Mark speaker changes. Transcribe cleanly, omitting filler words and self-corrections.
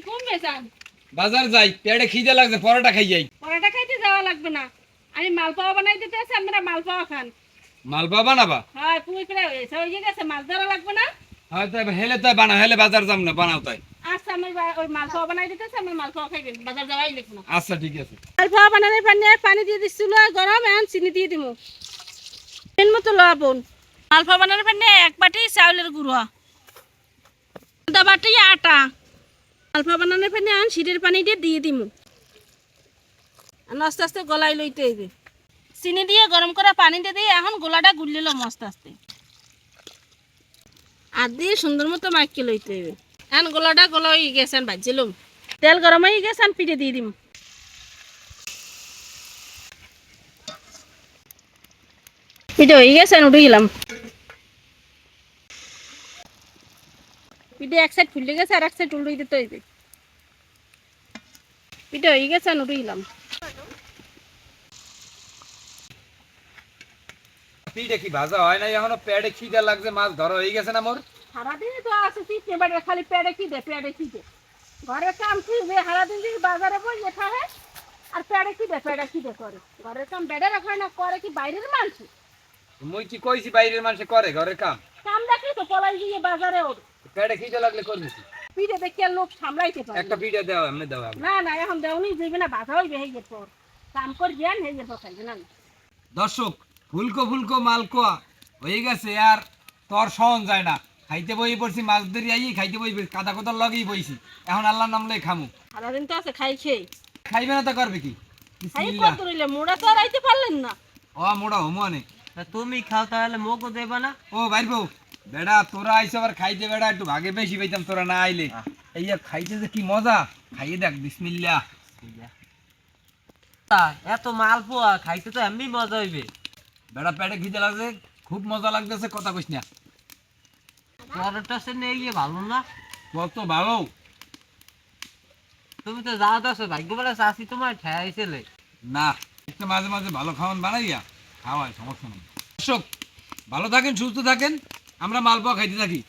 Speaker 1: কমবে যান
Speaker 2: বাজার যাই, পেটে খিদে লাগছে, পরোটা খাই যাই।
Speaker 1: পরোটা খাইতে যাওয়া লাগবে না, আমি মালপোয়া বানাই দিতে আছি, আপনারা মালপোয়া খান।
Speaker 2: মালপোয়া বানাবা?
Speaker 1: হয় পুই প্রায় হয়েছে, ওই যে গেছে, মাছ ধরা লাগবে না।
Speaker 2: হয়তো হেলে তো বানা, হেলে বাজার যাম না, বানাও তাই।
Speaker 1: আচ্ছা আমি ওই মালপোয়া বানাই দিতে আছি, আমি মালপোয়া খাইবেন, বাজার যাওয়াই লাগবে না।
Speaker 2: আচ্ছা ঠিক আছে।
Speaker 1: মালপোয়া বানানোর পানি দিয়ে দিচ্ছিল গরম, এখন চিনি দিয়ে দিব, এর মতো লবণ। মালপোয়া বানানোর পানি 1 বাটি চাউলের গুঁড়ো, 1 বাটি আটা। মালপোয়া বানানোর পানি এখন সিঁড়ির পানি দিয়ে দিব, আস্তে আস্তে গলাই লইতে হইবে। চিনি দিয়ে গরম করা পানিতে দিয়ে এখন গোলাটা গুলিল মস্ত আস্তে, আর দিয়ে সুন্দর মতো মাখিয়ে লইতে হইবে। এখন গোলাটা গোলা হয়ে গেছেন, ভাজছিলাম, তেল গরম হয়ে গেছেন, পিঠে দিয়ে দিম। পিঠে হয়ে গেছেন, উঠে গেলাম। পিঠে এক সাইড ফুলে গেছে, আর এক সাইড উল্টে দিতে হইবে। পিঠে হয়ে গেছেন, উঠে গেলাম।
Speaker 2: পিঠে কি ভাজা হয় না এখনো? পেটে খিদে লাগছে, মাছ ধরা হয়ে গেছে না মোর।
Speaker 1: সারাদিন তো আছে পিঠে বাড়ি, খালি পেটে খিদে। ঘরের কাম কি সারাদিন যদি বাজারে বসে থাকে আর পেটে খিদে করে। ঘরের কাম বেড়ে রাখা না, করে কি বাইরের মানুষ?
Speaker 2: মুই কি কইছি বাইরের মানুষ করে ঘরের কাম?
Speaker 1: কাম দেখি তো পলাই দিয়ে বাজারে ওর
Speaker 2: পেটে খিদে লাগলে করবি কি?
Speaker 1: পিঠে দেখি আর লোক সামলাইতে পারে
Speaker 2: একটা পিঠে দাও, এমনি দাও।
Speaker 1: না এখন দেওনি যাইবে না, বাধা হইবে হয়ে গেছে পর কাম কর জ্ঞান হয়ে গেছে খাইবে না।
Speaker 2: দর্শক, ফুলকো মালকোয়া হয়ে গেছে, আর তোর সহন যায় না। খাইতে বই পড়ছি, মাছ ধরি আই খাইতে বই, কাদা কোদার লগেই বইছি। এখন আল্লাহর নাম লই খামু।
Speaker 1: সারাদিন তো আছে খাই খেয়ে,
Speaker 2: খাইবে না তো করবে কি?
Speaker 1: খাই
Speaker 2: বিসমিল্লাহ।
Speaker 1: কত রইলে মোড়া তো আর আইতে পারলেন না।
Speaker 2: ও মোড়া হমনে
Speaker 3: তুমি খাও তাহলে মোকো দেবা না?
Speaker 2: ও বাইর বউ, বেড়া তোরা আইসো আবার খাইতে, বেড়া একটু ভাগে বেশি পাইতাম তোরা না আইলে। এই খাইতে যে কি মজা, খাইয়ে দেখ। বিসমিল্লাহ।
Speaker 3: এত মালপোয়া খাইতে তো এমনি মজা হইবে।
Speaker 2: বেড়া পেটে খিদে লাগছে, খুব মজা লাগতেছে, কথা কইস না।
Speaker 3: পরোটা সে নিয়ে গিয়ে ভালো না?
Speaker 2: কত ভালো।
Speaker 3: তুমি তো যাও তো ভাগ্যবেলা চাষি তোমার ঠেয়াইছিলে
Speaker 2: না, একটু মাঝে মাঝে ভালো খাওয়ান বানাইয়া খাওয়ায়, সমস্যা নেই। দর্শক, ভালো থাকেন, সুস্থ থাকেন, আমরা মালপোয়া খাইতে থাকি।